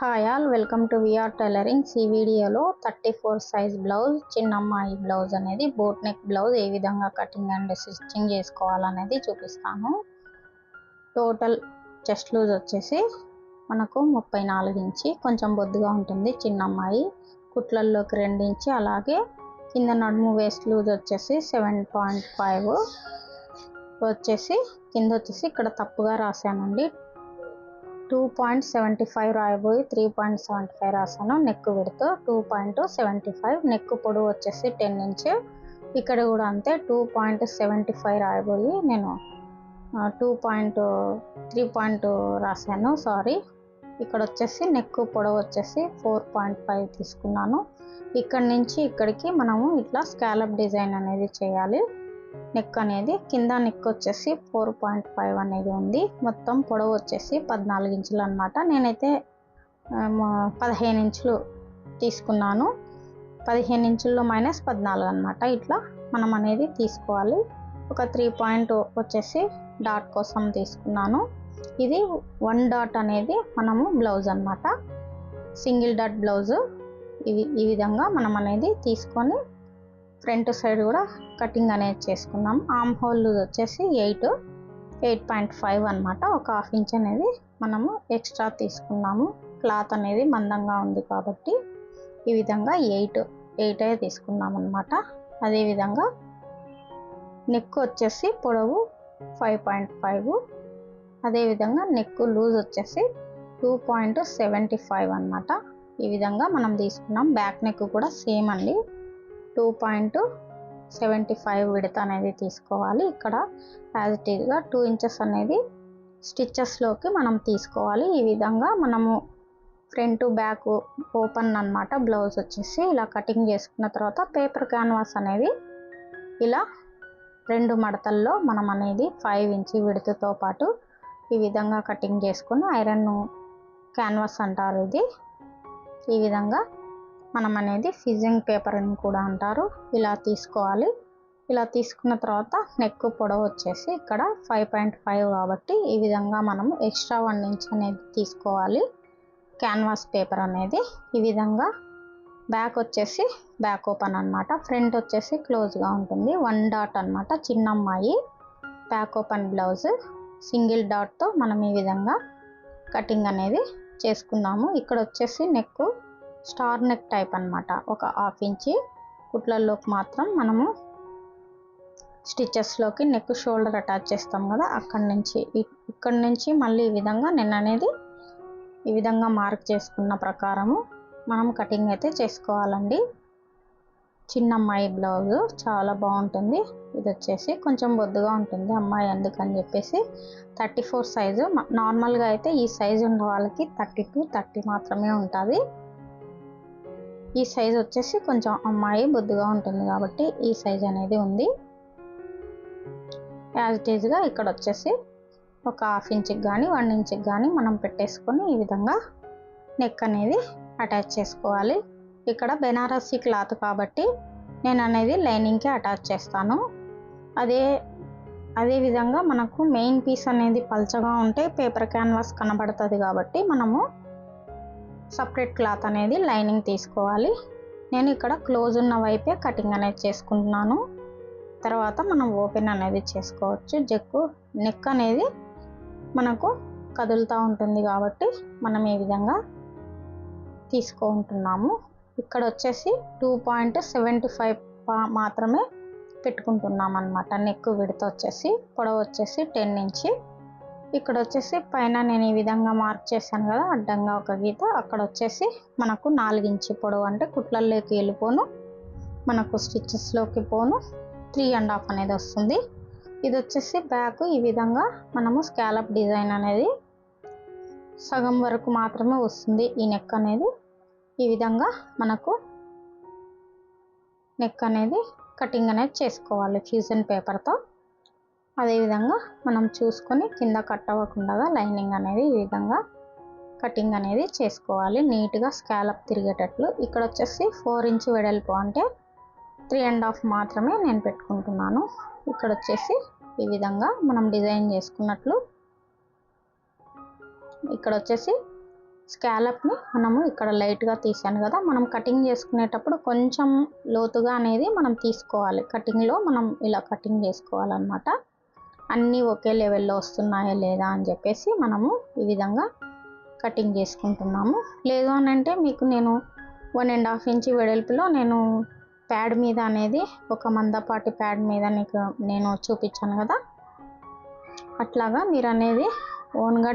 Hi all, welcome to VR Tailorings. ఈ వీడియోలో 34 size blouse, చిన్న అమ్మాయి బ్లౌజ్ అనేది బోట్ నెక్ బ్లౌజ్ ఏ విధంగా కటింగ్ అండ్ స్టిచ్చింగ్ చేసుకోవాలనేది చూపిస్తాను. టోటల్ చెస్ట్ లూజ్ వచ్చేసి మనకు 34 ఇంచి, కొంచెం బొద్దుగా ఉంటుంది చిన్న అమ్మాయి. కుట్లల్లోకి 2 ఇంచి, అలాగే కింద నడుము వేస్ట్ లూజ్ వచ్చేసి 7.5 వచ్చేసి కింద వచ్చేసి ఇక్కడ తప్పుగా రాశానండి. 2.75 రాయబోయి 3.75 రాసాను. నెక్ విడ్త్ 2.75, నెక్ పొడవు వచ్చేసి 10 ఇంచ్. ఇక్కడ కూడా అంతే 2.75 రాయబోయి నేను 3 రాశాను, సారీ. ఇక్కడ వచ్చేసి నెక్ పొడవు వచ్చేసి 4.5 తీసుకున్నాను. ఇక్కడ నుంచి ఇక్కడికి మనము ఇట్లా స్కాలప్ డిజైన్ అనేది చేయాలి. నెక్ అనేది కింద నెక్ వచ్చేసి 4.5 అనేది ఉంది. మొత్తం పొడవు వచ్చేసి 14 ఇంచులు అనమాట. నేనైతే 15 ఇంచులు తీసుకున్నాను. 15 ఇంచుల్లో -14 అనమాట. ఇట్లా మనం అనేది తీసుకోవాలి. ఒక 3 పాయింట్ వచ్చేసి డాట్ కోసం తీసుకున్నాను. ఇది 1 డాట్ అనేది మనము బ్లౌజ్ అనమాట, సింగిల్ డాట్ బ్లౌజ్. ఈ విధంగా మనం అనేది తీసుకొని ఫ్రంట్ సైడ్ కూడా కటింగ్ అనేది చేసుకున్నాం. ఆర్మ్ హోల్ వచ్చేసి 8.5 అనమాట. ఒక ½ ఇంచ్ అనేది మనము ఎక్స్ట్రా తీసుకున్నాము. క్లాత్ అనేది మందంగా ఉంది కాబట్టి ఈ విధంగా 8 తీసుకున్నాం అనమాట. అదేవిధంగా నెక్ వచ్చేసి పొడవు 5.5, అదేవిధంగా నెక్ లూజ్ వచ్చేసి 2.75 అనమాట. ఈ విధంగా మనం తీసుకున్నాం. బ్యాక్ నెక్ కూడా సేమ్ అండి, 2.75 విడత అనేది తీసుకోవాలి. ఇక్కడ యాజ్ ఇట్ ఈజ్గా 2 ఇంచెస్ అనేది స్టిచ్చెస్లోకి మనం తీసుకోవాలి. ఈ విధంగా మనము ఫ్రంట్ బ్యాక్ ఓపెన్ అనమాట. బ్లౌజ్ వచ్చేసి ఇలా కటింగ్ చేసుకున్న తర్వాత పేపర్ క్యాన్వాస్ అనేది ఇలా 2 మడతల్లో మనం అనేది 5 ఇంచ్ విడతతో పాటు ఈ విధంగా కటింగ్ చేసుకొని, ఐరన్ క్యాన్వాస్ అంటారు ఇది. ఈ విధంగా మనం అనేది ఫిజింగ్ పేపర్ అని కూడా అంటారు. ఇలా తీసుకోవాలి. ఇలా తీసుకున్న తర్వాత నెక్ పొడవు వచ్చేసి ఇక్కడ 5.5 కాబట్టి ఈ విధంగా మనము ఎక్స్ట్రా 1 ఇంచ్ అనేది తీసుకోవాలి క్యాన్వాస్ పేపర్ అనేది. ఈ విధంగా బ్యాక్ వచ్చేసి బ్యాక్ ఓపెన్ అనమాట, ఫ్రంట్ వచ్చేసి క్లోజ్గా ఉంటుంది. 1 డాట్ అనమాట, చిన్న అమ్మాయి బ్యాక్ ఓపెన్ బ్లౌజ్. సింగిల్ డాట్తో మనం ఈ విధంగా కటింగ్ అనేది చేసుకున్నాము. ఇక్కడ వచ్చేసి నెక్ స్టార్ నెక్ టైప్ అనమాట. ఒక ½ ఇంచి కుట్లల్లోకి మాత్రం మనము స్టిచెస్లోకి నెక్ షోల్డర్ అటాచ్ చేస్తాం కదా, ఇక్కడ నుంచి మళ్ళీ ఈ విధంగా నేను అనేది ఈ విధంగా మార్క్ చేసుకున్న ప్రకారము మనం కటింగ్ అయితే చేసుకోవాలండి. చిన్న అమ్మాయి బ్లౌజ్ చాలా బాగుంటుంది. ఇది వచ్చేసి కొంచెం బొద్దుగా ఉంటుంది అమ్మాయి, అందుకని చెప్పేసి 34 సైజు. నార్మల్గా అయితే ఈ సైజు ఉన్న వాళ్ళకి 32, 30 మాత్రమే ఉంటుంది. ఈ సైజ్ వచ్చేసి కొంచెం అమ్మాయి బొద్దుగా ఉంటుంది కాబట్టి ఈ సైజ్ అనేది ఉంది. యాజ్ ఇట్ ఈజ్గా ఇక్కడ వచ్చేసి ఒక ½ ఇంచ్కి కానీ 1 ఇంచ్కి కానీ మనం పెట్టేసుకొని ఈ విధంగా నెక్ అనేది అటాచ్ చేసుకోవాలి. ఇక్కడ బెనారసీ క్లాత్ కాబట్టి నేను అనేది లైనింగ్కి అటాచ్ చేస్తాను. అదే విధంగా మనకు మెయిన్ పీస్ అనేది పల్చగా ఉంటే పేపర్ క్యాన్వాస్ కనబడుతుంది కాబట్టి మనము సపరేట్ క్లాత్ అనేది లైనింగ్ తీసుకోవాలి. నేను ఇక్కడ క్లోజ్ ఉన్న వైపే కటింగ్ అనేది చేసుకుంటున్నాను. తర్వాత మనం ఓపెన్ అనేది చేసుకోవచ్చు. నెక్ అనేది మనకు కదులుతూ ఉంటుంది కాబట్టి మనం ఈ విధంగా తీసుకుంటున్నాము. ఇక్కడ వచ్చేసి 2.75 మాత్రమే పెట్టుకుంటున్నాం అనమాట. నెక్ విడత వచ్చేసి పొడవు వచ్చేసి 10 ఇంచ్. ఇక్కడ వచ్చేసి పైన నేను ఈ విధంగా మార్క్ చేశాను కదా అడ్డంగా ఒక గీత, అక్కడ వచ్చేసి మనకు 4 ఇంచ్ పొడవు, అంటే కుట్లల్లోకి వెళ్ళిపోను, మనకు స్టిచెస్లోకి పోను 3.5 అనేది వస్తుంది. ఇది వచ్చేసి బ్యాక్. ఈ విధంగా మనము స్కాలప్ డిజైన్ అనేది సగం వరకు మాత్రమే వస్తుంది ఈ నెక్ అనేది. ఈ విధంగా మనకు నెక్ అనేది కటింగ్ అనేది చేసుకోవాలి ఫ్యూజన్ పేపర్తో. అదేవిధంగా మనం చూసుకొని కింద కట్ అవ్వకుండా లైనింగ్ అనేది ఈ విధంగా కటింగ్ అనేది చేసుకోవాలి, నీట్గా స్కాలప్ తిరిగేటట్లు. ఇక్కడ వచ్చేసి 4 ఇంచ్ వెడల్పు, అంటే 3.5 మాత్రమే నేను పెట్టుకుంటున్నాను. ఇక్కడ వచ్చేసి ఈ విధంగా మనం డిజైన్ చేసుకున్నట్లు ఇక్కడ వచ్చేసి స్కాలప్ని మనము ఇక్కడ లైట్గా తీసాను కదా, మనం కటింగ్ చేసుకునేటప్పుడు కొంచెం లోతుగా అనేది మనం తీసుకోవాలి. కటింగ్లో మనం ఇలా కటింగ్ చేసుకోవాలన్నమాట. అన్నీ ఒకే లెవెల్లో వస్తున్నాయా లేదా అని చెప్పేసి మనము ఈ విధంగా కటింగ్ చేసుకుంటున్నాము. లేదు అని అంటే మీకు నేను 1.5 ఇంచ్ వెడల్పులో నేను ప్యాడ్ మీద అనేది ఒక మందపాటి ప్యాడ్ మీద నేను చూపించాను కదా, అట్లాగా మీరు అనేది ఓన్గా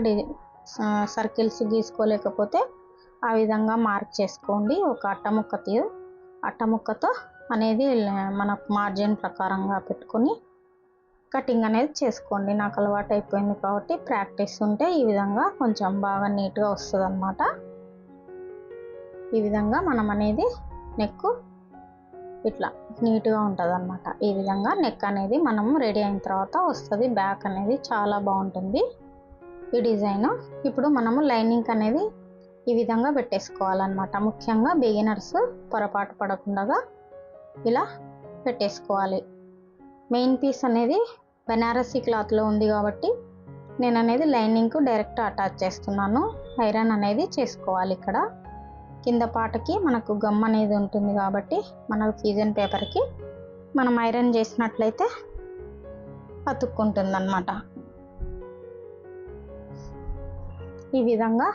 సర్కిల్స్ గీసుకోలేకపోతే ఆ విధంగా మార్క్ చేసుకోండి. ఒక అట్టముక్కతో అనేది మనకు మార్జిన్ ప్రకారంగా పెట్టుకొని కటింగ్ అనేది చేసుకోండి. నాకు అలవాటు అయిపోయింది కాబట్టి ప్రాక్టీస్ ఉంటే ఈ విధంగా కొంచెం బాగా నీట్గా వస్తుంది అన్నమాట. ఈ విధంగా మనం అనేది నెక్ ఇట్లా నీట్గా ఉంటుంది అన్నమాట. ఈ విధంగా నెక్ అనేది మనము రెడీ అయిన తర్వాత వస్తుంది. బ్యాక్ అనేది చాలా బాగుంటుంది ఈ డిజైన్. ఇప్పుడు మనము లైనింగ్ అనేది ఈ విధంగా పెట్టేసుకోవాలన్నమాట. ముఖ్యంగా బిగినర్స్ పొరపాటు పడకుండా ఇలా పెట్టేసుకోవాలి. మెయిన్ పీస్ అనేది బెనారసీ క్లాత్లో ఉంది కాబట్టి నేను అనేది లైనింగ్కు డైరెక్ట్ అటాచ్ చేస్తున్నాను. ఐరన్ అనేది చేసుకోవాలి. ఇక్కడ కింద పాటకి మనకు గమ్ అనేది ఉంటుంది కాబట్టి మన ఫ్యూజన్ పేపర్కి మనం ఐరన్ చేసినట్లయితే అతుక్కుంటుంది అన్నమాట. ఈ విధంగా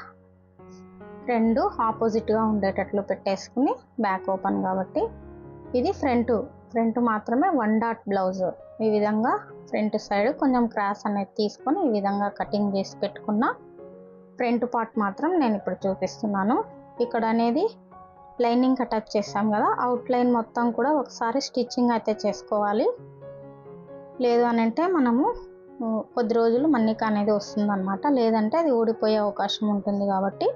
రెండు ఆపోజిట్గా ఉండేటట్లు పెట్టేసుకుని బ్యాక్ ఓపెన్ కాబట్టి ఇది ఫ్రంట్ మాత్రమే 1 డాట్ బ్లౌజ్. ఈ విధంగా ఫ్రంట్ సైడ్ కొంచెం క్రాస్ అనేది తీసుకొని ఈ విధంగా కటింగ్ చేసి పెట్టుకున్న ఫ్రంట్ పార్ట్ మాత్రం నేను ఇప్పుడు చూపిస్తున్నాను. ఇక్కడ అనేది లైనింగ్ అటాచ్ చేసాం కదా, అవుట్లైన్ మొత్తం కూడా ఒకసారి స్టిచ్చింగ్ అయితే చేసుకోవాలి. లేదు అని అంటే మనము కొద్ది రోజులు మన్నిక అనేది వస్తుందన్నమాట. లేదంటే అది ఊడిపోయే అవకాశం ఉంటుంది కాబట్టి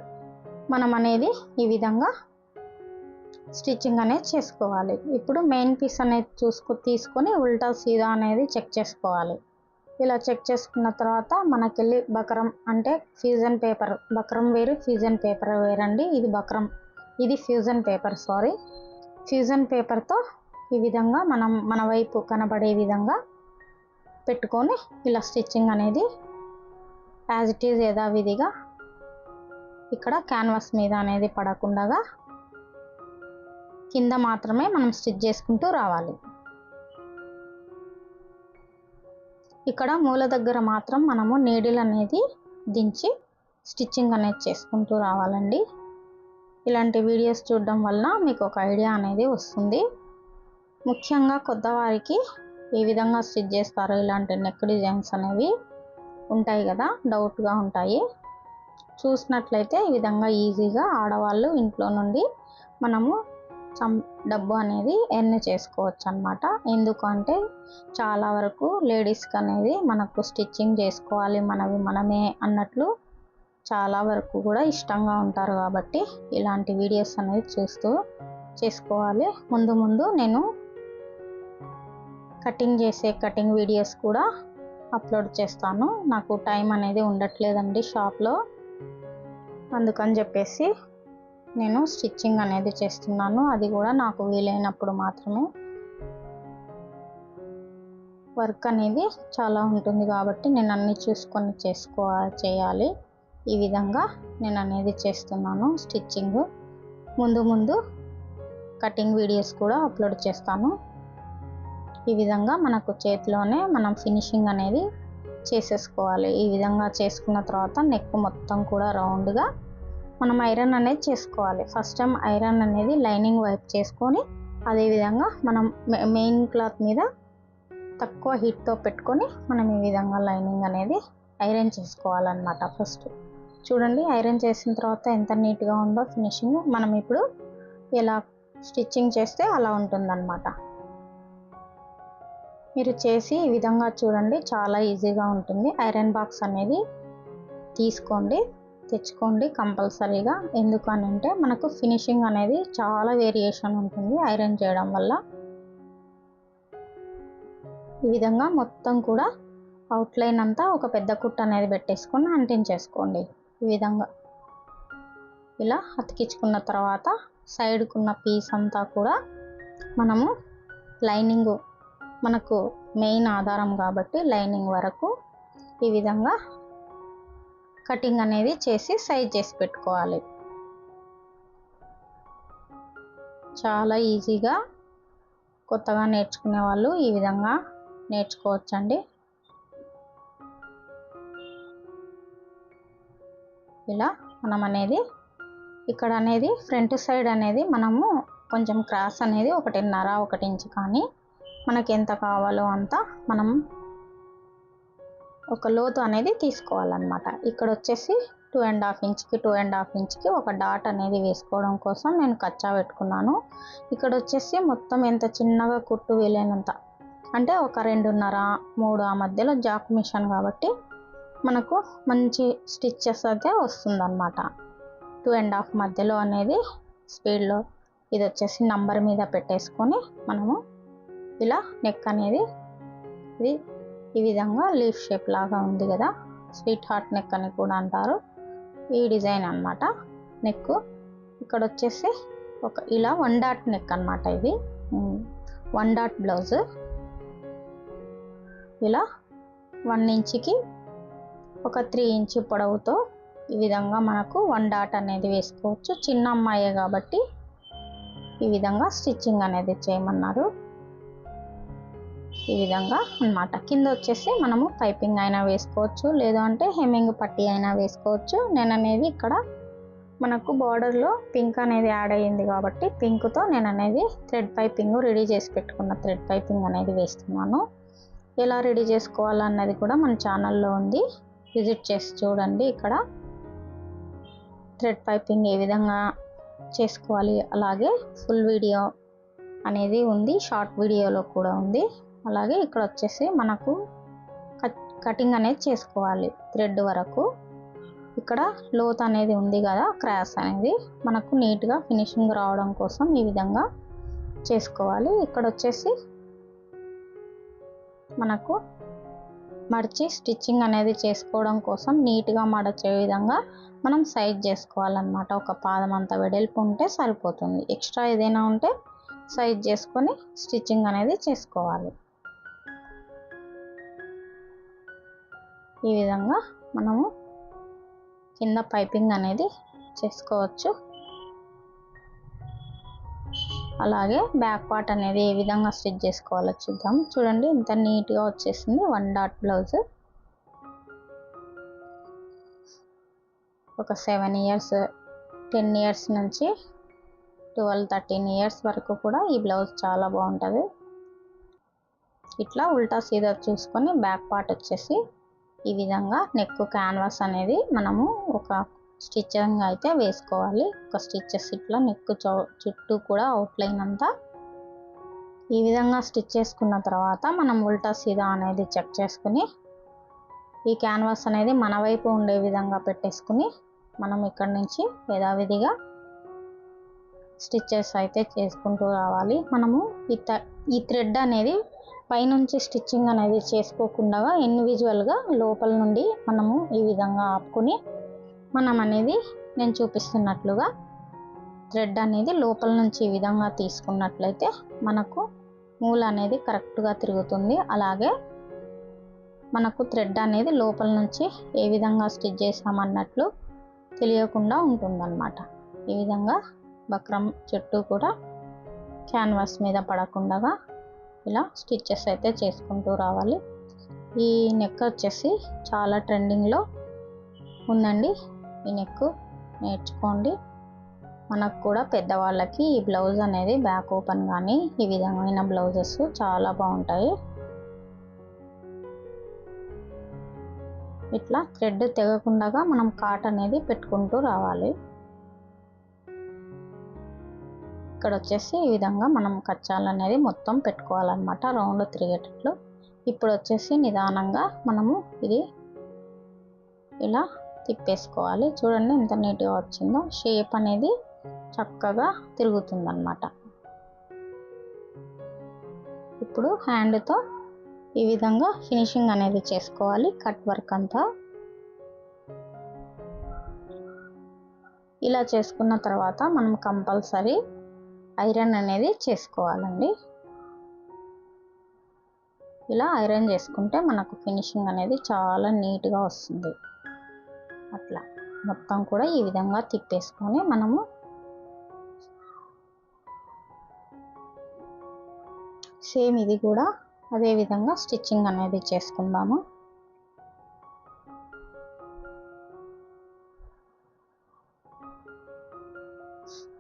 మనం అనేది ఈ విధంగా స్టిచ్చింగ్ అనేది చేసుకోవాలి. ఇప్పుడు మెయిన్ పీస్ అనేది తీసుకొని ఉల్టా సీదా అనేది చెక్ చేసుకోవాలి. ఇలా చెక్ చేసుకున్న తర్వాత మనకెళ్ళి బక్రం అంటే ఫ్యూజన్ పేపర్, బక్రం వేరు ఫ్యూజన్ పేపర్ వేరండి. ఇది ఫ్యూజన్ పేపర్ ఫ్యూజన్ పేపర్తో ఈ విధంగా మనం మన వైపు కనబడే విధంగా పెట్టుకొని ఇలా స్టిచ్చింగ్ అనేది యాజ్ ఇట్ ఈజ్ యథావిధిగా ఇక్కడ క్యాన్వాస్ మీద అనేది పడకుండా కింద మాత్రమే మనం స్టిచ్ చేసుకుంటూ రావాలి. ఇక్కడ మూల దగ్గర మాత్రం మనము నీడిల్ అనేది దించి స్టిచ్చింగ్ అనేది చేసుకుంటూ రావాలండి. ఇలాంటి వీడియోస్ చూడడం వల్ల మీకు ఒక ఐడియా అనేది వస్తుంది. ముఖ్యంగా కొత్త వారికి ఏ విధంగా స్టిచ్ చేస్తారో ఇలాంటి నెక్ డిజైన్స్ అనేవి ఉంటాయి కదా, డౌట్గా ఉంటాయి. చూసినట్లయితే ఈ విధంగా ఈజీగా ఆడవాళ్ళు ఇంట్లో నుండి మనము డబ్బు అనేది ఎర్న్ చేసుకోవచ్చు అన్నమాట. ఎందుకంటే చాలా వరకు లేడీస్కి అనేది మనకు స్టిచ్చింగ్ చేసుకోవాలి మనమే అన్నట్లు చాలా వరకు కూడా ఇష్టంగా ఉంటారు కాబట్టి ఇలాంటి వీడియోస్ అనేది చూస్తూ చేసుకోవాలి. ముందు నేను కటింగ్ వీడియోస్ కూడా అప్లోడ్ చేస్తాను. నాకు టైం అనేది ఉండట్లేదండి షాప్లో, అందుకని చెప్పేసి నేను స్టిచ్చింగ్ అనేది చేస్తున్నాను. అది కూడా నాకు వీలైనప్పుడు మాత్రమే. వర్క్ అనేది చాలా ఉంటుంది కాబట్టి నేను అన్నీ చూసుకొని చేయాలి. ఈ విధంగా నేను అనేది చేస్తున్నాను స్టిచ్చింగ్. ముందు కటింగ్ వీడియోస్ కూడా అప్లోడ్ చేస్తాను. ఈ విధంగా మనకు చేతిలోనే మనం ఫినిషింగ్ అనేది చేసేసుకోవాలి. ఈ విధంగా చేసుకున్న తర్వాత నెక్ మొత్తం కూడా రౌండ్గా మనం ఐరన్ అనేది చేసుకోవాలి. ఫస్ట్ టైం ఐరన్ అనేది లైనింగ్ వైపు చేసుకొని అదేవిధంగా మనం మెయిన్ క్లాత్ మీద తక్కువ హీట్తో పెట్టుకొని మనం ఈ విధంగా లైనింగ్ అనేది ఐరన్ చేసుకోవాలన్నమాట. ఫస్ట్ చూడండి, ఐరన్ చేసిన తర్వాత ఎంత నీట్గా ఉందో ఫినిషింగ్. మనం ఇప్పుడు ఎలా స్టిచ్చింగ్ చేస్తే అలా ఉంటుందన్నమాట. మీరు చేసి ఈ విధంగా చూడండి, చాలా ఈజీగా ఉంటుంది. ఐరన్ బాక్స్ అనేది తెచ్చుకోండి కంపల్సరీగా. ఎందుకనంటే మనకు ఫినిషింగ్ అనేది చాలా వేరియేషన్ ఉంటుంది ఐరన్ చేయడం వల్ల. ఈ విధంగా మొత్తం కూడా అవుట్లైన్ అంతా ఒక పెద్ద కుట్ట అనేది పెట్టేసుకొని అంటించేసుకోండి. ఈ విధంగా ఇలా అతికించుకున్న తర్వాత సైడ్కున్న పీస్ అంతా కూడా మనము లైనింగ్ మనకు మెయిన్ ఆధారం కాబట్టి లైనింగ్ వరకు ఈ విధంగా కటింగ్ అనేది చేసి సైజ్ చేసి పెట్టుకోవాలి. చాలా ఈజీగా కొత్తగా నేర్చుకునే వాళ్ళు ఈ విధంగా నేర్చుకోవచ్చండి. ఇలా మనం అనేది ఇక్కడ అనేది ఫ్రంట్ సైడ్ అనేది మనము కొంచెం క్రాస్ అనేది 1.5 ఇంచు కానీ మనకి ఎంత కావాలో అంత మనం ఒక లోతు అనేది తీసుకోవాలన్నమాట. ఇక్కడ వచ్చేసి 2.5 ఇంచ్కి ఒక డాట్ అనేది వేసుకోవడం కోసం నేను కచ్చా పెట్టుకున్నాను. ఇక్కడ వచ్చేసి మొత్తం ఎంత చిన్నగా కుట్టు వీలైనంత అంటే ఒక 2.5-3 ఆ మధ్యలో జాక్ మిషన్ కాబట్టి మనకు మంచి స్టిచ్చెస్ అయితే వస్తుందన్నమాట. 2.5 మధ్యలో అనేది స్పీడ్లో ఇది వచ్చేసి నంబర్ మీద పెట్టేసుకొని మనము ఇలా నెక్ అనేది ఇది ఈ విధంగా లీఫ్ షేప్ లాగా ఉంది కదా, స్వీట్ హార్ట్ నెక్ అని కూడా అంటారు. ఈ డిజైన్ అన్నమాట నెక్. ఇక్కడ వచ్చేసి ఒక ఇలా 1 డాట్ నెక్ అన్నమాట. ఇది 1 డాట్ బ్లౌజ్. ఇలా 1 ఇంచుకి ఒక 3 ఇంచు పొడవుతో ఈ విధంగా మనకు 1 డాట్ అనేది వేసుకోవచ్చు. చిన్న అమ్మాయే కాబట్టి ఈ విధంగా స్టిచ్చింగ్ అనేది చేయమన్నారు. ఈ విధంగా అన్నమాట. కింద వచ్చేసి మనము పైపింగ్ అయినా వేసుకోవచ్చు, లేదంటే హెమ్మింగ్ పట్టీ అయినా వేసుకోవచ్చు. నేను అనేది ఇక్కడ మనకు బార్డర్లో పింక్ అనేది యాడ్ అయ్యింది కాబట్టి పింక్తో నేను అనేది థ్రెడ్ పైపింగ్ రెడీ చేసి పెట్టుకున్న థ్రెడ్ పైపింగ్ అనేది వేస్తున్నాను. ఎలా రెడీ చేసుకోవాలన్నది కూడా మన ఛానల్లో ఉంది, విజిట్ చేసి చూడండి. ఇక్కడ థ్రెడ్ పైపింగ్ ఏ విధంగా చేసుకోవాలి అలాగే ఫుల్ వీడియో అనేది ఉంది, షార్ట్ వీడియోలో కూడా ఉంది. అలాగే ఇక్కడ వచ్చేసి మనకు కటింగ్ అనేది చేసుకోవాలి థ్రెడ్ వరకు. ఇక్కడ లోత్ అనేది ఉంది కదా, క్రాస్ అనేది మనకు నీట్గా ఫినిషింగ్ రావడం కోసం ఈ విధంగా చేసుకోవాలి. ఇక్కడ వచ్చేసి మనకు మడిచి స్టిచ్చింగ్ అనేది చేసుకోవడం కోసం నీట్గా మడచే విధంగా మనం సైజ్ చేసుకోవాలన్నమాట. ఒక పాదం అంత వెడల్పు ఉంటే సరిపోతుంది, ఎక్స్ట్రా ఏదైనా ఉంటే సైజ్ చేసుకొని స్టిచ్చింగ్ అనేది చేసుకోవాలి. ఈ విధంగా మనము కింద పైపింగ్ అనేది చేసుకోవచ్చు. అలాగే బ్యాక్ పార్ట్ అనేది ఏ విధంగా స్టిచ్ చేసుకోవాలో చూద్దాం. చూడండి ఇంత నీట్గా వచ్చేసింది 1 డాట్ బ్లౌజ్. ఒక 7 ఇయర్స్ 10 ఇయర్స్ నుంచి 12-13 ఇయర్స్ వరకు కూడా ఈ బ్లౌజ్ చాలా బాగుంటుంది. ఇట్లా ఉల్టా సీదా చూసుకొని బ్యాక్ పార్ట్ వచ్చేసి ఈ విధంగా నెక్ క్యాన్వాస్ అనేది మనము ఒక స్టిచ్చింగ్ అయితే వేసుకోవాలి. ఒక స్టిచ్చెస్ ఇట్లా నెక్ చుట్టూ కూడా అవుట్లైన్ అంతా ఈ విధంగా స్టిచ్ చేసుకున్న తర్వాత మనం ఉల్టా సీదా అనేది చెక్ చేసుకుని ఈ క్యాన్వాస్ అనేది మన వైపు ఉండే విధంగా పెట్టేసుకుని మనం ఇక్కడ నుంచి యథావిధిగా స్టిచ్చెస్ అయితే చేసుకుంటూ రావాలి. మనము ఈ థ్రెడ్ అనేది పైనుంచి స్టిచ్చింగ్ అనేది చేసుకోకుండా ఇండివిజువల్గా లోపల నుండి మనము ఈ విధంగా ఆపుకుని మనం అనేది నేను చూపిస్తున్నట్లుగా థ్రెడ్ అనేది లోపల నుంచి ఈ విధంగా తీసుకున్నట్లయితే మనకు మూల అనేది కరెక్ట్గా తిరుగుతుంది. అలాగే మనకు థ్రెడ్ అనేది లోపల నుంచి ఏ విధంగా స్టిచ్ చేసామన్నట్లు తెలియకుండా ఉంటుందన్నమాట. ఈ విధంగా బక్రం చుట్టూ కూడా క్యాన్వాస్ మీద పడకుండా ఇలా స్టిచ్చెస్ అయితే చేసుకుంటూ రావాలి. ఈ నెక్ వచ్చేసి చాలా ట్రెండింగ్లో ఉందండి. ఈ నెక్ నేర్చుకోండి. మనకు కూడా పెద్దవాళ్ళకి ఈ బ్లౌజ్ అనేది బ్యాక్ ఓపెన్ కానీ ఈ విధమైన బ్లౌజెస్ చాలా బాగుంటాయి. ఇట్లా థ్రెడ్ తెగకుండా మనం కాట్ అనేది పెట్టుకుంటూ రావాలి. ఇక్కడ వచ్చేసి ఈ విధంగా మనం కచ్చాలు అనేది మొత్తం పెట్టుకోవాలన్నమాట, రౌండ్ తిరిగేటట్లు. ఇప్పుడు వచ్చేసి నిదానంగా మనము ఇది ఇలా తిప్పేసుకోవాలి. చూడండి ఎంత నీట్గా వచ్చిందో, షేప్ అనేది చక్కగా తిరుగుతుందన్నమాట. ఇప్పుడు హ్యాండ్తో ఈ విధంగా ఫినిషింగ్ అనేది చేసుకోవాలి. కట్ వర్క్ అంతా ఇలా చేసుకున్న తర్వాత మనం కంపల్సరీ ఐరన్ అనేది చేసుకోవాలండి. ఇలా ఐరన్ చేసుకుంటే మనకు ఫినిషింగ్ అనేది చాలా నీట్గా వస్తుంది. అట్లా మొత్తం కూడా ఈ విధంగా తిప్పేసుకొని మనము సేమ్ ఇది కూడా అదే విధంగా స్టిచ్చింగ్ అనేది చేసుకుందాము.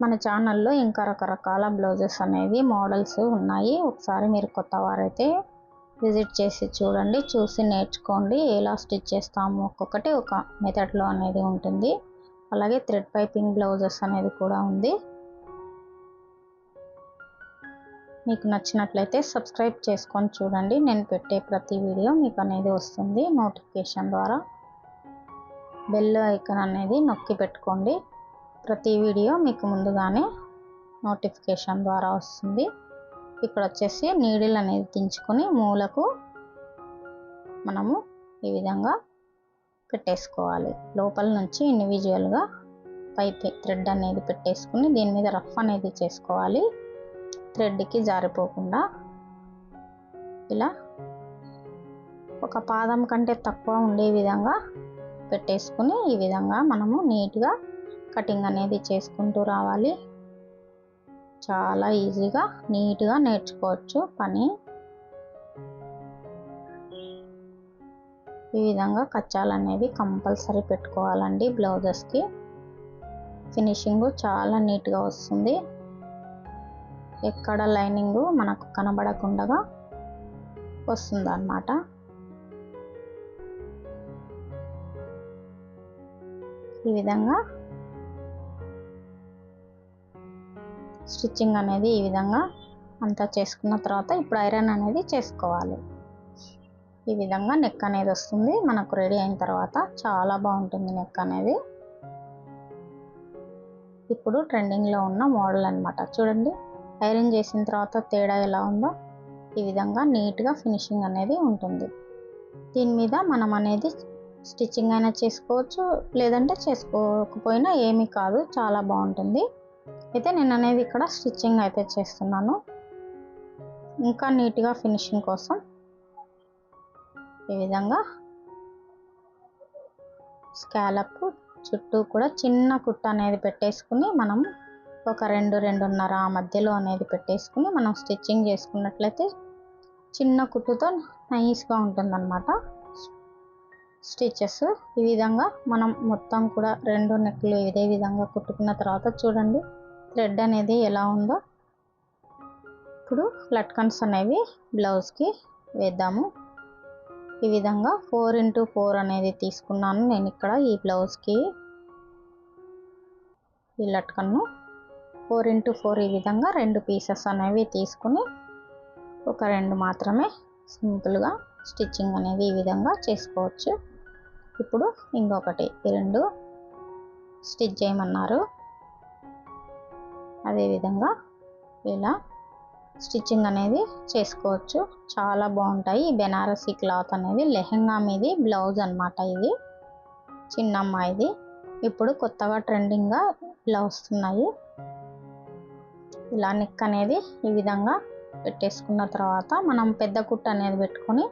మన ఛానల్లో ఇంకా రకరకాల బ్లౌజెస్ అనేవి మోడల్స్ ఉన్నాయి. ఒకసారి మీరు కొత్త వారైతే విజిట్ చేసి చూడండి, చూసి నేర్చుకోండి. ఎలా స్టిచ్ చేస్తాము ఒక్కొక్కటి ఒక మెథడ్లో అనేది ఉంటుంది. అలాగే థ్రెడ్ పైపింగ్ బ్లౌజెస్ అనేది కూడా ఉంది. మీకు నచ్చినట్లయితే సబ్స్క్రైబ్ చేసుకొని చూడండి. నేను పెట్టే ప్రతి వీడియో మీకు అనేది వస్తుంది నోటిఫికేషన్ ద్వారా. బెల్ ఐకాన్ అనేది నొక్కి పెట్టుకోండి. ప్రతి వీడియో మీకు ముందుగానే నోటిఫికేషన్ ద్వారా వస్తుంది. ఇక్కడ వచ్చేసి నీడిల్ అనేది దించుకొని మూలకు మనము ఈ విధంగా పెట్టేసుకోవాలి. లోపల నుంచి ఇండివిజువల్గా పై థ్రెడ్ అనేది పెట్టేసుకుని దీని మీద రఫ్ అనేది చేసుకోవాలి. థ్రెడ్కి జారిపోకుండా ఇలా ఒక పాదం కంటే తక్కువ ఉండే విధంగా పెట్టేసుకుని ఈ విధంగా మనము నీట్గా కటింగ్ అనేది చేసుకుంటూ రావాలి. చాలా ఈజీగా నీట్గా నేర్చుకోవచ్చు పని. ఈ విధంగా కచ్చాలు అనేది కంపల్సరీ పెట్టుకోవాలండి. బ్లౌజెస్కి ఫినిషింగ్ చాలా నీట్గా వస్తుంది. ఎక్కడ లైనింగ్ మనకు కనబడకుండా వస్తుంది అన్నమాట. ఈ విధంగా స్టిచ్చింగ్ అనేది ఈ విధంగా అంతా చేసుకున్న తర్వాత ఇప్పుడు ఐరన్ అనేది చేసుకోవాలి. ఈ విధంగా నెక్ అనేది వస్తుంది మనకు రెడీ అయిన తర్వాత. చాలా బాగుంటుంది నెక్ అనేది. ఇప్పుడు ట్రెండింగ్లో ఉన్న మోడల్ అన్నమాట. చూడండి ఐరన్ చేసిన తర్వాత తేడా ఎలా ఉందో. ఈ విధంగా నీట్గా ఫినిషింగ్ అనేది ఉంటుంది. దీని మీద మనం అనేది స్టిచ్చింగ్ అయినా చేసుకోవచ్చు, లేదంటే చేసుకోకపోయినా ఏమీ కాదు, చాలా బాగుంటుంది. అయితే నేను అనేది ఇక్కడ స్టిచ్చింగ్ అయితే చేస్తున్నాను ఇంకా నీట్గా ఫినిషింగ్ కోసం. ఈ విధంగా స్కాలప్ చుట్టూ కూడా చిన్న కుట్ట అనేది పెట్టేసుకుని మనం ఒక 2-2.5 ఆ మధ్యలో అనేది పెట్టేసుకుని మనం స్టిచ్చింగ్ చేసుకున్నట్లయితే చిన్న కుట్టుతో నైస్గా ఉంటుందన్నమాట స్టిచెస్. ఈ విధంగా మనం మొత్తం కూడా 2 నెక్లు ఇదే విధంగా కుట్టుకున్న తర్వాత చూడండి థ్రెడ్ అనేది ఎలా ఉందో. ఇప్పుడు లట్కన్స్ అనేవి బ్లౌజ్కి వేద్దాము. ఈ విధంగా 4x4 అనేది తీసుకున్నాను నేను ఇక్కడ ఈ బ్లౌజ్కి. ఈ లట్కన్ను 4x4 ఈ విధంగా 2 పీసెస్ అనేవి తీసుకుని ఒక 2 మాత్రమే సింపుల్గా స్టిచ్చింగ్ అనేది ఈ విధంగా చేసుకోవచ్చు. ఇప్పుడు ఇంకొకటి 2 స్టిచ్ చేయమన్నారు. అదేవిధంగా ఇలా స్టిచ్చింగ్ అనేది చేసుకోవచ్చు. చాలా బాగుంటాయి. ఈ బెనారసీ క్లాత్ అనేది లెహెంగా మీది బ్లౌజ్ అన్నమాట. ఇది చిన్న అమ్మాయిది. ఇప్పుడు కొత్తగా ట్రెండింగ్గా ఇలా వస్తున్నాయి. ఇలా నెక్ అనేది ఈ విధంగా పెట్టేసుకున్న తర్వాత మనం పెద్ద కుట్ట అనేది పెట్టుకొని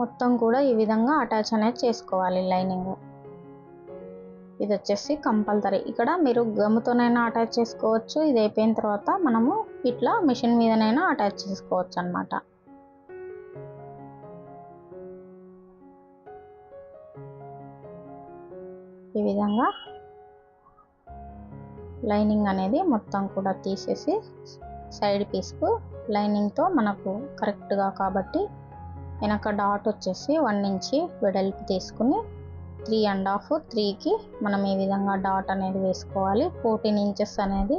మొత్తం కూడా ఈ విధంగా అటాచ్ అనేది చేసుకోవాలి లైనింగ్. ఇది వచ్చేసి కంపల్సరీ. ఇక్కడ మీరు గమ్ముతోనైనా అటాచ్ చేసుకోవచ్చు. ఇది అయిపోయిన తర్వాత మనము ఇట్లా మిషన్ మీదనైనా అటాచ్ చేసుకోవచ్చు అన్నమాట. ఈ విధంగా లైనింగ్ అనేది మొత్తం కూడా తీసేసి సైడ్ పీస్కు లైనింగ్తో మనకు కరెక్ట్గా కాబట్టి వెనక డాట్ వచ్చేసి 1 ఇంచ్ వెడల్పు తీసుకుని 3.5 3కి మనం ఈ విధంగా డాట్ అనేది వేసుకోవాలి. 14 ఇంచెస్ అనేది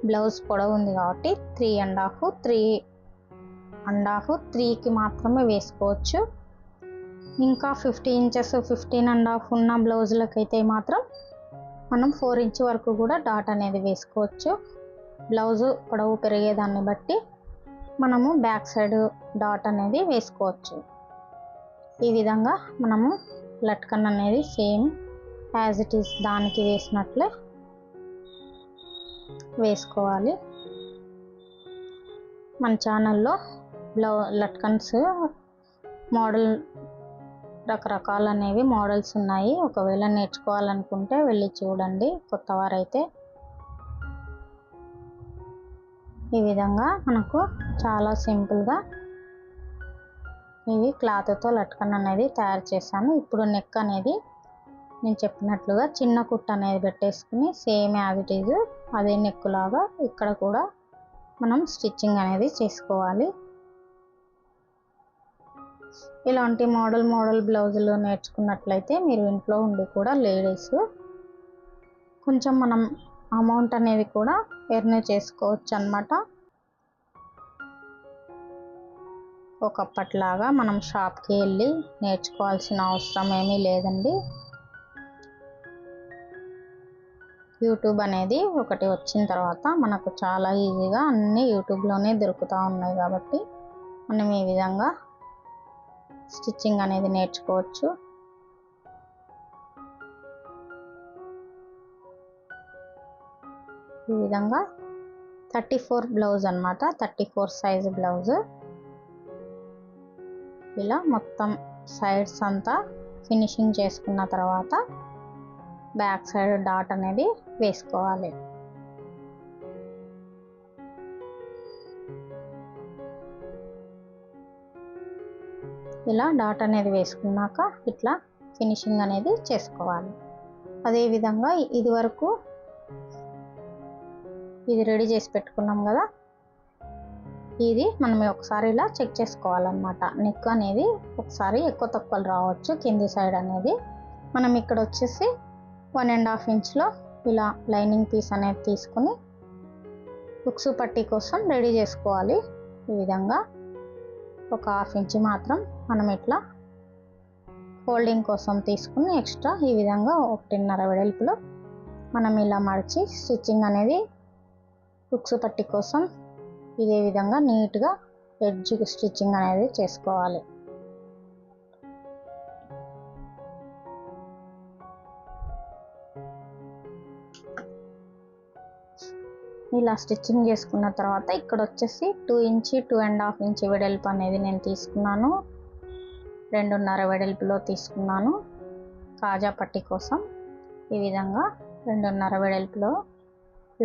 బ్లౌజ్ పొడవు ఉంది కాబట్టి 3.5 3కి మాత్రమే వేసుకోవచ్చు. ఇంకా 50 ఇంచెస్ 15.5 ఉన్న బ్లౌజులకైతే మాత్రం మనం 4 ఇంచ్ వరకు కూడా డాట్ అనేది వేసుకోవచ్చు. బ్లౌజు పొడవు పెరిగేదాన్ని బట్టి మనము బ్యాక్ సైడ్ డాట్ అనేది వేసుకోవచ్చు. ఈ విధంగా మనము లట్కన్ అనేది సేమ్ యాజ్ ఇట్ ఈస్ దానికి వేసినట్లే వేసుకోవాలి. మన ఛానల్లో లట్కన్స్ మోడల్ రకరకాల అనేవి మోడల్స్ ఉన్నాయి. ఒకవేళ నేర్చుకోవాలనుకుంటే వెళ్ళి చూడండి కొత్తవారైతే. ఈ విధంగా మనకు చాలా సింపుల్గా ఇవి క్లాత్తో లట్కన్ అనేది తయారు చేశాను. ఇప్పుడు నెక్ అనేది నేను చెప్పినట్లుగా చిన్న కుట్ట అనేది పెట్టేసుకుని సేమ్ యాజ్ ఇట్ ఈజ్ అదే నెక్ లాగా ఇక్కడ కూడా మనం స్టిచ్చింగ్ అనేది చేసుకోవాలి. ఇలాంటి మోడల్ బ్లౌజులు నేర్చుకున్నట్లయితే మీరు ఇంట్లో ఉండి కూడా లేడీస్ కొంచెం మనం అమౌంట్ అనేది కూడా ఎర్న్ చేసుకోవచ్చు అన్నమాట. ఒకప్పట్లాగా మనం షాప్కి వెళ్ళి నేర్చుకోవాల్సిన అవసరం ఏమీ లేదండి. యూట్యూబ్ అనేది ఒకటి వచ్చిన తర్వాత మనకు చాలా ఈజీగా అన్నీ యూట్యూబ్లోనే దొరుకుతూ ఉన్నాయి కాబట్టి మనం ఈ విధంగా స్టిచ్చింగ్ అనేది నేర్చుకోవచ్చు. ఈ విధంగా 34 బ్లౌజ్ అన్నమాట, 34 సైజు బ్లౌజ్. ఇలా మొత్తం సైడ్స్ అంతా ఫినిషింగ్ చేసుకున్న తర్వాత బ్యాక్ సైడ్ డాట్ అనేది వేసుకోవాలి. ఇలా డాట్ అనేది వేసుకున్నాక ఇట్లా ఫినిషింగ్ అనేది చేసుకోవాలి. అదేవిధంగా ఇది వరకు ఇది రెడీ చేసి పెట్టుకున్నాం కదా, ఇది మనం ఒకసారి ఇలా చెక్ చేసుకోవాలన్నమాట. నెక్ అనేది ఒకసారి ఎక్కువ తక్కువలు రావచ్చు కింది సైడ్ అనేది. మనం ఇక్కడ వచ్చేసి 1.5 ఇంచ్లో ఇలా లైనింగ్ పీస్ అనేది తీసుకుని ఉక్సు పట్టీ కోసం రెడీ చేసుకోవాలి. ఈ విధంగా ఒక 1/2 ఇంచ్ మాత్రం మనం ఇట్లా ఫోల్డింగ్ కోసం తీసుకుని ఎక్స్ట్రా ఈ విధంగా 1.5 వెడల్పులో మనం ఇలా మడిచి స్టిచ్చింగ్ అనేది ఉక్సు పట్టీ కోసం ఇదే విధంగా నీట్గా ఎడ్జ్ స్టిచ్చింగ్ అనేది చేసుకోవాలి. ఇలా స్టిచ్చింగ్ చేసుకున్న తర్వాత ఇక్కడ వచ్చేసి 2 ఇంచ్ 2.5 ఇంచ్ వెడల్పు అనేది నేను తీసుకున్నాను. 2.5 వెడల్పులో తీసుకున్నాను కాజా పట్టీ కోసం. ఈ విధంగా 2.5 వెడల్పులో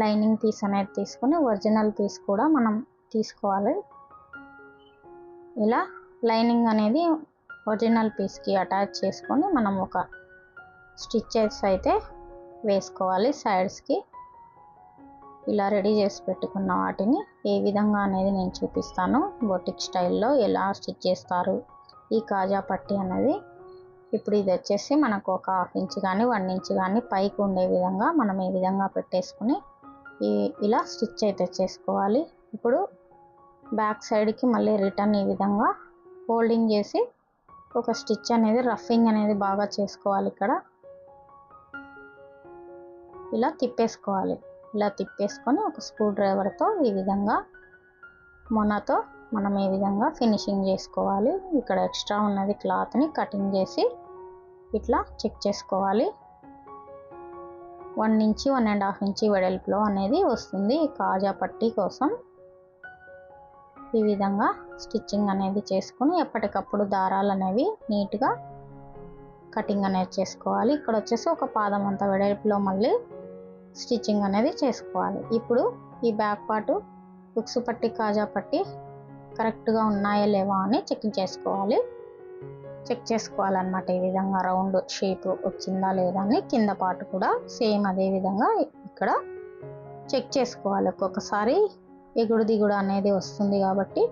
లైనింగ్ పీస్ అనేది తీసుకుని ఒరిజినల్ పీస్ కూడా మనం తీసుకోవాలి. ఇలా లైనింగ్ అనేది ఒరిజినల్ పీస్కి అటాచ్ చేసుకొని మనం ఒక స్టిచ్చెస్ అయితే వేసుకోవాలి సైడ్స్కి. ఇలా రెడీ చేసి పెట్టుకున్న వాటిని ఏ విధంగా అనేది నేను చూపిస్తాను. బొటిక్ స్టైల్లో ఎలా స్టిచ్ చేస్తారు ఈ కాజా పట్టీ అనేది. ఇప్పుడు ఇది వచ్చేసి మనకు ఒక 1/2 ఇంచ్ కానీ 1 ఇంచ్ కానీ పైకి ఉండే విధంగా మనం ఈ విధంగా పెట్టేసుకుని ఇలా స్టిచ్ అయితే చేసుకోవాలి. ఇప్పుడు బ్యాక్ సైడ్కి మళ్ళీ రిటర్న్ ఈ విధంగా ఫోల్డింగ్ చేసి ఒక స్టిచ్ అనేది రఫింగ్ అనేది బాగా చేసుకోవాలి. ఇక్కడ ఇలా తిప్పేసుకోవాలి. ఇలా తిప్పేసుకొని ఒక స్క్రూ డ్రైవర్తో ఈ విధంగా మొనతో మనం ఈ విధంగా ఫినిషింగ్ చేసుకోవాలి. ఇక్కడ ఎక్స్ట్రా ఉన్నది క్లాత్ని కటింగ్ చేసి ఇట్లా చెక్ చేసుకోవాలి. 1 ఇంచ్ 1.5 ఇంచ్ వెడల్పులో అనేది వస్తుంది ఈ కాజా పట్టీ కోసం. ఈ విధంగా స్టిచ్చింగ్ అనేది చేసుకొని ఎప్పటికప్పుడు దారాలు అనేవి నీట్గా కటింగ్ అనేది చేసుకోవాలి. ఇక్కడ వచ్చేసి ఒక పాదం అంత వెడల్పులో మళ్ళీ స్టిచ్చింగ్ అనేది చేసుకోవాలి. ఇప్పుడు ఈ బ్యాక్ పార్ట్ ఉక్సు పట్టీ కాజా పట్టీ కరెక్ట్గా ఉన్నాయా లేవా అని చెక్ చేసుకోవాలన్నమాట. ఈ విధంగా రౌండ్ షేప్ వచ్చిందా లేదా అని కింద పార్ట్ కూడా సేమ్ అదే విధంగా ఇక్కడ చెక్ చేసుకోవాలి. ఒక్కొక్కసారి ఎగుడు దిగుడు అనేది వస్తుంది కాబట్టి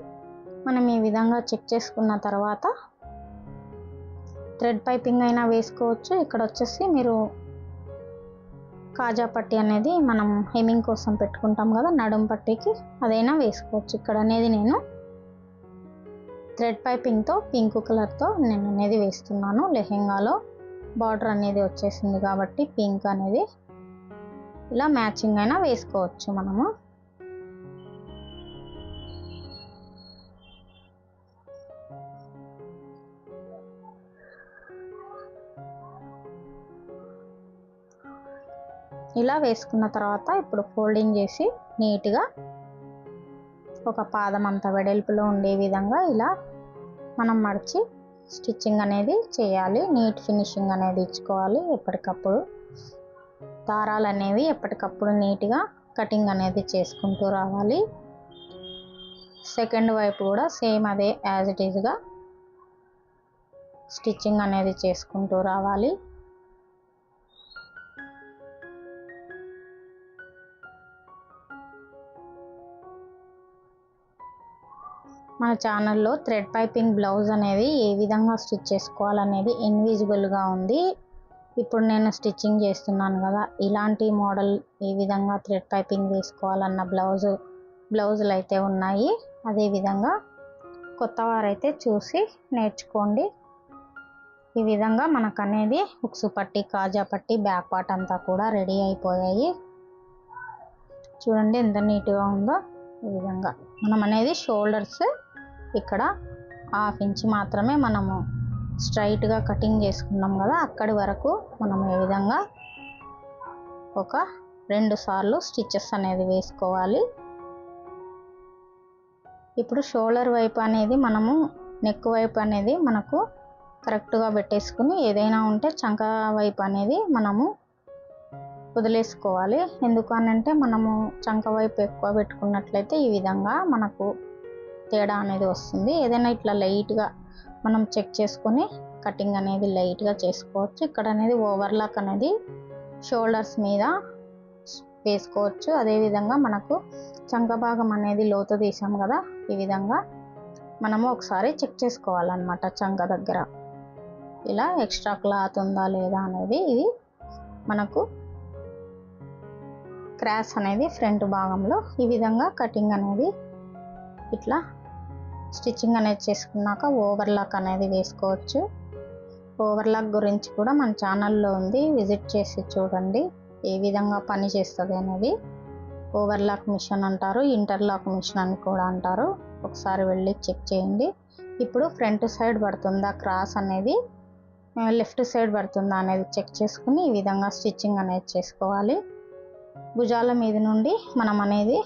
మనం ఈ విధంగా చెక్ చేసుకున్న తర్వాత థ్రెడ్ పైపింగ్ అయినా వేసుకోవచ్చు. ఇక్కడ వచ్చేసి మీరు కాజా పట్టీ అనేది మనం హెమ్మింగ్ కోసం పెట్టుకుంటాం కదా నడుం పట్టీకి, అదైనా వేసుకోవచ్చు. ఇక్కడ అనేది నేను థ్రెడ్ పైపింగ్తో పింక్ కలర్తో నేను అనేది వేస్తున్నాను. లెహెంగాలో బార్డర్ అనేది వచ్చేసింది కాబట్టి పింక్ అనేది ఇలా మ్యాచింగ్ అయినా వేసుకోవచ్చు మనము. ఇలా వేసుకున్న తర్వాత ఇప్పుడు ఫోల్డింగ్ చేసి నీట్గా ఒక పాదం అంత వెడల్పులో ఉండే విధంగా ఇలా మనం మడిచి స్టిచ్చింగ్ అనేది చేయాలి. నీట్ ఫినిషింగ్ అనేది ఇచ్చుకోవాలి. ఎప్పటికప్పుడు దారాలు అనేవి ఎప్పటికప్పుడు నీట్గా కటింగ్ అనేది చేసుకుంటూ రావాలి. సెకండ్ వైపు కూడా సేమ్ అదే యాజ్ ఇట్ ఈజ్గా స్టిచ్చింగ్ అనేది చేసుకుంటూ రావాలి. మన ఛానల్లో థ్రెడ్ పైపింగ్ బ్లౌజ్ అనేది ఏ విధంగా స్టిచ్ చేసుకోవాలనేది ఇన్విజిబుల్గా ఉంది. ఇప్పుడు నేను స్టిచ్చింగ్ చేస్తున్నాను కదా, ఇలాంటి మోడల్ ఏ విధంగా థ్రెడ్ పైపింగ్ వేసుకోవాలన్న బ్లౌజులు అయితే ఉన్నాయి. అదేవిధంగా కొత్త వారైతే చూసి నేర్చుకోండి. ఈ విధంగా మనకు అనేది ఉక్సు పట్టి, కాజా పట్టి, బ్యాక్ పార్ట్ అంతా కూడా రెడీ అయిపోయాయి. చూడండి ఎంత నీట్గా ఉందో. ఈ విధంగా మనం అనేది షోల్డర్స్ ఇక్కడ 1/2 ఇంచ్ మాత్రమే మనము స్ట్రైట్గా కటింగ్ చేసుకున్నాం కదా, అక్కడి వరకు మనం ఈ విధంగా ఒక 2 సార్లు స్టిచెస్ అనేది వేసుకోవాలి. ఇప్పుడు షోల్డర్ వైపు అనేది మనము నెక్ వైపు అనేది మనకు కరెక్ట్గా పెట్టేసుకుని, ఏదైనా ఉంటే చంక వైపు అనేది మనము వదిలేసుకోవాలి. ఎందుకు అనంటే మనము చంక వైపు ఎక్కువ పెట్టుకున్నట్లయితే ఈ విధంగా మనకు తేడా అనేది వస్తుంది. ఏదైనా ఇట్లా లైట్గా మనం చెక్ చేసుకొని కటింగ్ అనేది లైట్గా చేసుకోవచ్చు. ఇక్కడ అనేది ఓవర్లాక్ అనేది షోల్డర్స్ మీద వేసుకోవచ్చు. అదేవిధంగా మనకు చంక భాగం అనేది లోతు తీసాం కదా, ఈ విధంగా మనము ఒకసారి చెక్ చేసుకోవాలన్నమాట. చంక దగ్గర ఇలా ఎక్స్ట్రా క్లాత్ ఉందా లేదా అనేది, ఇది మనకు క్రాస్ అనేది ఫ్రంట్ భాగంలో ఈ విధంగా కటింగ్ అనేది ఇట్లా స్టిచ్చింగ్ అనేది చేసుకున్నాక ఓవర్లాక్ అనేది వేసుకోవచ్చు. ఓవర్లాక్ గురించి కూడా మన ఛానల్లో ఉంది, విజిట్ చేసి చూడండి ఏ విధంగా పని చేస్తుంది అనేది. ఓవర్లాక్ మిషన్ అంటారు, ఇంటర్లాక్ మిషన్ అని కూడా అంటారు. ఒకసారి వెళ్ళి చెక్ చేయండి. ఇప్పుడు ఫ్రంట్ సైడ్ పడుతుందా క్రాస్ అనేది, లెఫ్ట్ సైడ్ పడుతుందా అనేది చెక్ చేసుకుని ఈ విధంగా స్టిచ్చింగ్ అనేది చేసుకోవాలి. భుజాల మీద నుండి మనం అనేది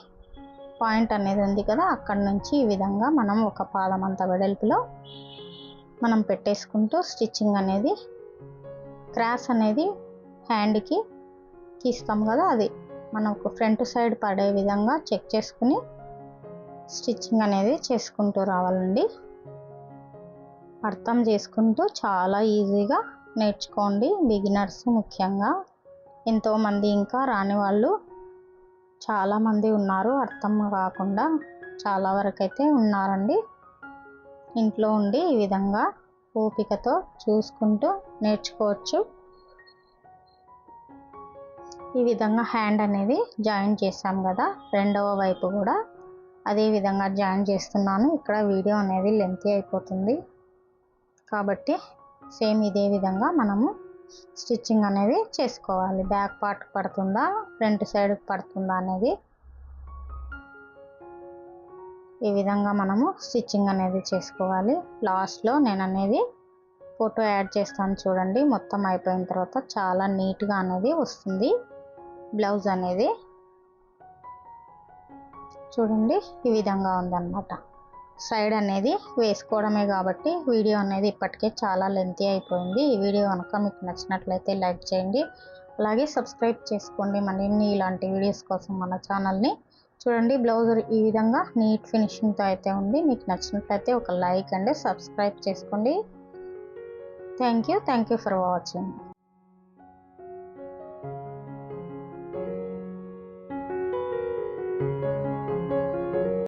పాయింట్ అనేది ఉంది కదా, అక్కడ నుంచి ఈ విధంగా మనం ఒక పాదం అంత వెడల్పులో మనం పెట్టేసుకుంటూ స్టిచ్చింగ్ అనేది, క్రాస్ అనేది హ్యాండ్కి తీస్తాం కదా, అది మనకు ఫ్రంట్ సైడ్ పడే విధంగా చెక్ చేసుకుని స్టిచ్చింగ్ అనేది చేసుకుంటూ రావాలండి. అర్థం చేసుకుంటూ చాలా ఈజీగా నేర్చుకోండి. బిగినర్స్ ముఖ్యంగా, ఎంతోమంది ఇంకా రాని వాళ్ళు చాలామంది ఉన్నారు, అర్థం కాకుండా చాలా వరకు అయితే ఉన్నారండి. ఇంట్లో ఉండి ఈ విధంగా ఓపికతో చూసుకుంటూ నేర్చుకోవచ్చు. ఈ విధంగా హ్యాండ్ అనేది జాయిన్ చేసాం కదా, రెండవ వైపు కూడా అదే విధంగా జాయిన్ చేస్తున్నాను. ఇక్కడ వీడియో అనేది లెంతీ అయిపోతుంది కాబట్టి సేమ్ ఇదే విధంగా మనము స్టిచ్చింగ్ అనేది చేసుకోవాలి. బ్యాక్ పార్ట్ పడుతుందా, ఫ్రంట్ సైడ్ పడుతుందా అనేది ఈ విధంగా మనము స్టిచ్చింగ్ అనేది చేసుకోవాలి. లాస్ట్లో నేను అనేది ఫోటో యాడ్ చేస్తాను చూడండి. మొత్తం అయిపోయిన తర్వాత చాలా నీట్గా అనేది వస్తుంది బ్లౌజ్ అనేది. చూడండి ఈ విధంగా ఉందన్నమాట. సైడ్ అనేది వేసుకోవడమే కాబట్టి వీడియో అనేది ఇప్పటికే చాలా లెంతీ అయిపోయింది. ఈ వీడియో కనుక మీకు నచ్చినట్లయితే లైక్ చేయండి, అలాగే సబ్స్క్రైబ్ చేసుకోండి మరిన్ని ఇలాంటి వీడియోస్ కోసం మన ఛానల్ని. చూడండి బ్లౌజ్ ఈ విధంగా నీట్ ఫినిషింగ్తో అయితే ఉంది. మీకు నచ్చినట్లయితే ఒక లైక్ అండ్ సబ్స్క్రైబ్ చేసుకోండి. Thank you for watching.